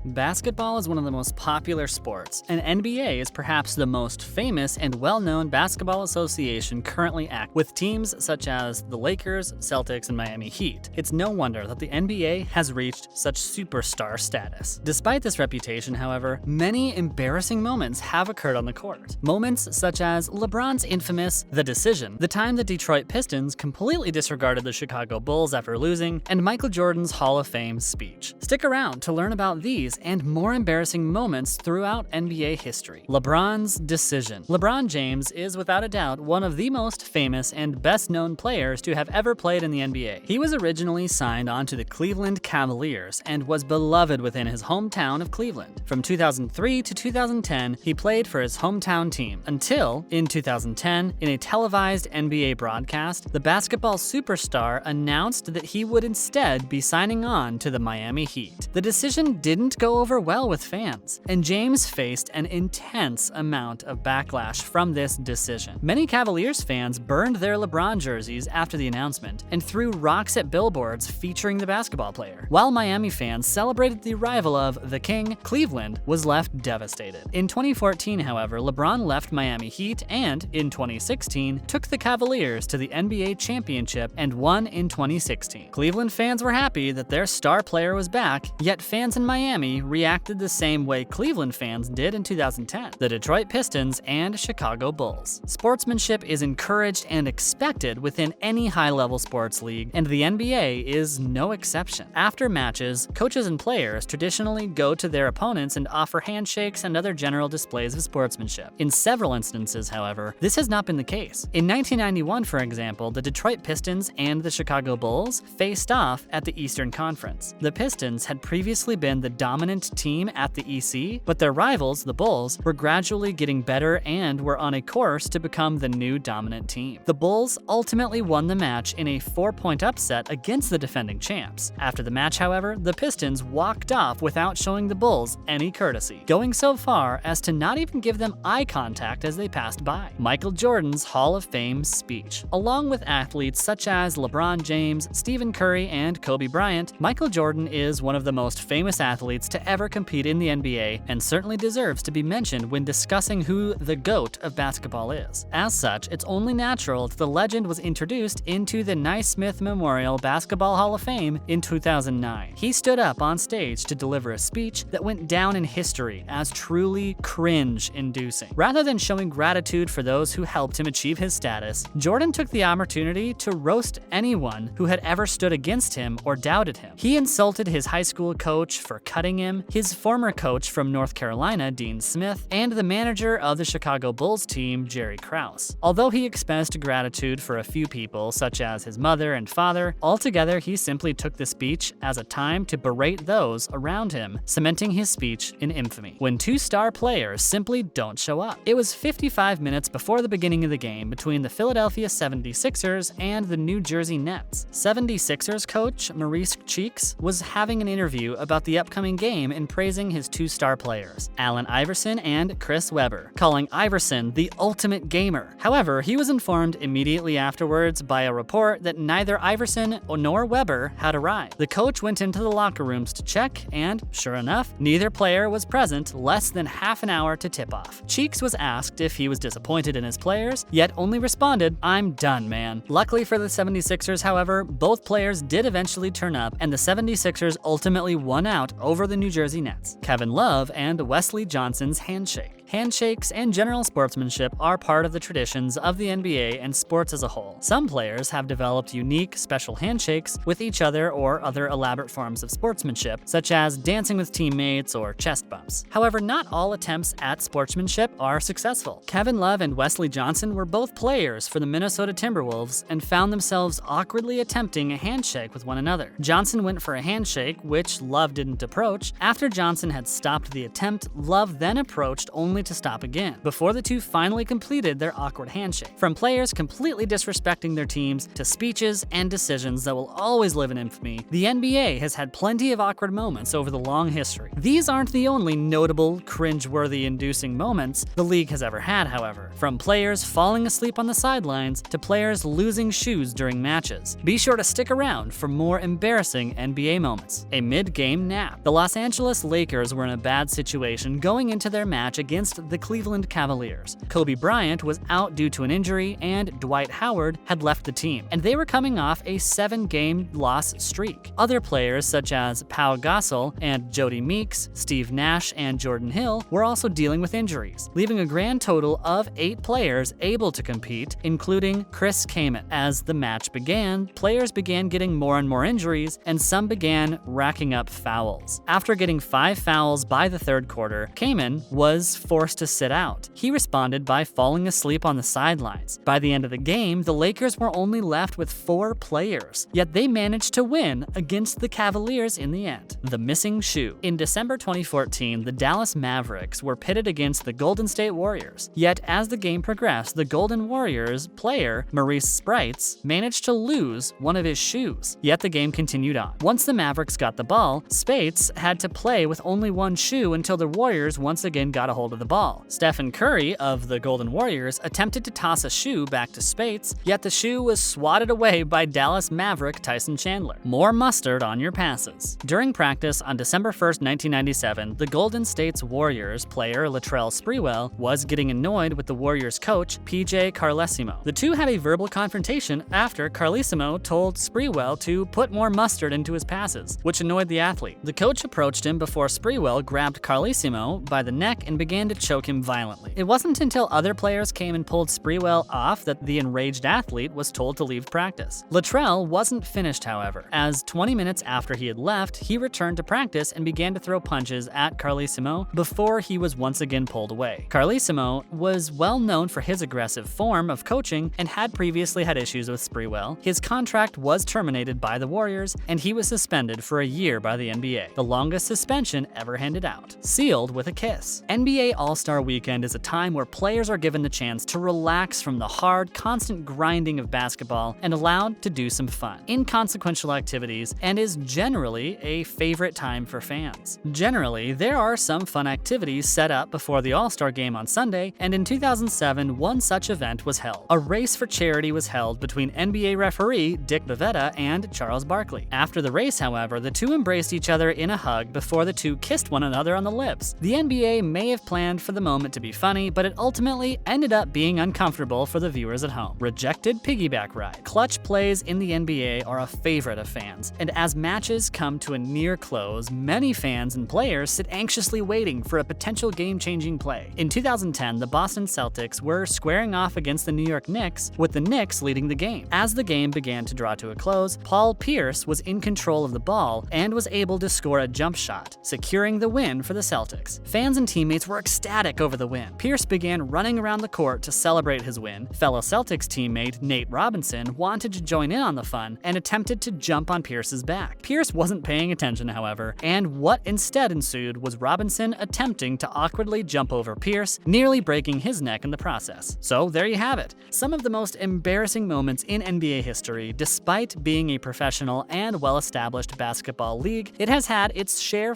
Basketball is one of the most popular sports, and NBA is perhaps the most famous and well-known basketball association currently active, with teams such as the Lakers, Celtics, and Miami Heat. It's no wonder that the NBA has reached such superstar status. Despite this reputation, however, many embarrassing moments have occurred on the court. Moments such as LeBron's infamous "The Decision," the time the Detroit Pistons completely disregarded the Chicago Bulls after losing, and Michael Jordan's Hall of Fame speech. Stick around to learn about these and more embarrassing moments throughout NBA history. LeBron's decision. LeBron James is without a doubt one of the most famous and best-known players to have ever played in the NBA. He was originally signed on to the Cleveland Cavaliers and was beloved within his hometown of Cleveland. From 2003 to 2010, he played for his hometown team, until, in 2010, in a televised NBA broadcast, the basketball superstar announced that he would instead be signing on to the Miami Heat. The decision didn't go over well with fans, and James faced an intense amount of backlash from this decision. Many Cavaliers fans burned their LeBron jerseys after the announcement and threw rocks at billboards featuring the basketball player. While Miami fans celebrated the arrival of the King, Cleveland was left devastated. In 2014, however, LeBron left Miami Heat and, in 2016, took the Cavaliers to the NBA championship and won in 2016. Cleveland fans were happy that their star player was back, yet fans in Miami reacted the same way Cleveland fans did in 2010, the Detroit Pistons and Chicago Bulls. Sportsmanship is encouraged and expected within any high-level sports league, and the NBA is no exception. After matches, coaches and players traditionally go to their opponents and offer handshakes and other general displays of sportsmanship. In several instances, however, this has not been the case. In 1991, for example, the Detroit Pistons and the Chicago Bulls faced off at the Eastern Conference. The Pistons had previously been the dominant team at the EC, but their rivals, the Bulls, were gradually getting better and were on a course to become the new dominant team. The Bulls ultimately won the match in a 4-point upset against the defending champs. After the match, however, the Pistons walked off without showing the Bulls any courtesy, going so far as to not even give them eye contact as they passed by. Michael Jordan's Hall of Fame speech. Along with athletes such as LeBron James, Stephen Curry, and Kobe Bryant, Michael Jordan is one of the most famous athletes to ever compete in the NBA and certainly deserves to be mentioned when discussing who the GOAT of basketball is. As such, it's only natural that the legend was introduced into the Naismith Memorial Basketball Hall of Fame in 2009. He stood up on stage to deliver a speech that went down in history as truly cringe-inducing. Rather than showing gratitude for those who helped him achieve his status, Jordan took the opportunity to roast anyone who had ever stood against him or doubted him. He insulted his high school coach for cutting him, his former coach from North Carolina, Dean Smith, and the manager of the Chicago Bulls team, Jerry Krause. Although he expressed gratitude for a few people, such as his mother and father, altogether he simply took the speech as a time to berate those around him, cementing his speech in infamy. When two star players simply don't show up. It was 55 minutes before the beginning of the game between the Philadelphia 76ers and the New Jersey Nets. 76ers coach Maurice Cheeks was having an interview about the upcoming game and praising his two-star players, Allen Iverson and Chris Webber, calling Iverson the ultimate gamer. However, he was informed immediately afterwards by a report that neither Iverson nor Webber had arrived. The coach went into the locker rooms to check, and sure enough, neither player was present less than half an hour to tip-off. Cheeks was asked if he was disappointed in his players, yet only responded, "I'm done, man." Luckily for the 76ers, however, both players did eventually turn up, and the 76ers ultimately won out over the New Jersey Nets. Kevin Love and Wesley Johnson's handshake. Handshakes and general sportsmanship are part of the traditions of the NBA and sports as a whole. Some players have developed unique, special handshakes with each other or other elaborate forms of sportsmanship, such as dancing with teammates or chest bumps. However, not all attempts at sportsmanship are successful. Kevin Love and Wesley Johnson were both players for the Minnesota Timberwolves and found themselves awkwardly attempting a handshake with one another. Johnson went for a handshake, which Love didn't approach. After Johnson had stopped the attempt, Love then approached only only to stop again, before the two finally completed their awkward handshake. From players completely disrespecting their teams to speeches and decisions that will always live in infamy, the NBA has had plenty of awkward moments over the long history. These aren't the only notable, cringe-worthy-inducing moments the league has ever had, however. From players falling asleep on the sidelines to players losing shoes during matches. Be sure to stick around for more embarrassing NBA moments. A mid-game nap. The Los Angeles Lakers were in a bad situation going into their match against the Cleveland Cavaliers. Kobe Bryant was out due to an injury, and Dwight Howard had left the team, and they were coming off a 7-game loss streak. Other players such as Pau Gasol and Jody Meeks, Steve Nash, and Jordan Hill were also dealing with injuries, leaving a grand total of 8 players able to compete, including Chris Kaman. As the match began, players began getting more and more injuries, and some began racking up fouls. After getting 5 fouls by the third quarter, Kaman was forced to sit out. He responded by falling asleep on the sidelines. By the end of the game, the Lakers were only left with 4 players, yet they managed to win against the Cavaliers in the end. The missing shoe. In December 2014, the Dallas Mavericks were pitted against the Golden State Warriors. Yet as the game progressed, the Golden Warriors player, Maurice Sprites, managed to lose one of his shoes. Yet the game continued on. Once the Mavericks got the ball, Spates had to play with only one shoe until the Warriors once again got a hold of the ball. Stephen Curry of the Golden Warriors attempted to toss a shoe back to Spates, yet the shoe was swatted away by Dallas Maverick Tyson Chandler. More mustard on your passes. During practice on December 1st, 1997, the Golden State Warriors player Latrell Sprewell was getting annoyed with the Warriors coach PJ Carlesimo. The two had a verbal confrontation after Carlesimo told Sprewell to put more mustard into his passes, which annoyed the athlete. The coach approached him before Sprewell grabbed Carlesimo by the neck and began to choke him violently. It wasn't until other players came and pulled Sprewell off that the enraged athlete was told to leave practice. Latrell wasn't finished, however, as 20 minutes after he had left, he returned to practice and began to throw punches at Carlesimo before he was once again pulled away. Carlesimo was well known for his aggressive form of coaching and had previously had issues with Sprewell. His contract was terminated by the Warriors, and he was suspended for a year by the NBA, the longest suspension ever handed out. Sealed with a kiss. NBA All-Star Weekend is a time where players are given the chance to relax from the hard, constant grinding of basketball and allowed to do some fun, inconsequential activities, and is generally a favorite time for fans. Generally, there are some fun activities set up before the All-Star Game on Sunday, and in 2007, one such event was held. A race for charity was held between NBA referee Dick Bavetta and Charles Barkley. After the race, however, the two embraced each other in a hug before the two kissed one another on the lips. The NBA may have planned for the moment to be funny, but it ultimately ended up being uncomfortable for the viewers at home. Rejected piggyback ride. Clutch plays in the NBA are a favorite of fans, and as matches come to a near close, many fans and players sit anxiously waiting for a potential game-changing play. In 2010, the Boston Celtics were squaring off against the New York Knicks, with the Knicks leading the game. As the game began to draw to a close, Paul Pierce was in control of the ball and was able to score a jump shot, securing the win for the Celtics. Fans and teammates were ecstatic over the win. Pierce began running around the court to celebrate his win. Fellow Celtics teammate Nate Robinson wanted to join in on the fun and attempted to jump on Pierce's back. Pierce wasn't paying attention, however, and what instead ensued was Robinson attempting to awkwardly jump over Pierce, nearly breaking his neck in the process. So there you have it. Some of the most embarrassing moments in NBA history. Despite being a professional and well-established basketball league, it has had its share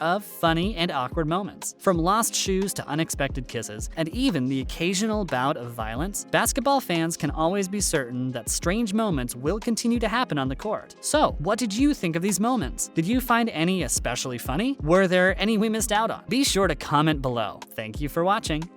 of funny and awkward moments. From lost shoes to unexpected kisses, and even the occasional bout of violence, basketball fans can always be certain that strange moments will continue to happen on the court. So, what did you think of these moments? Did you find any especially funny? Were there any we missed out on? Be sure to comment below. Thank you for watching.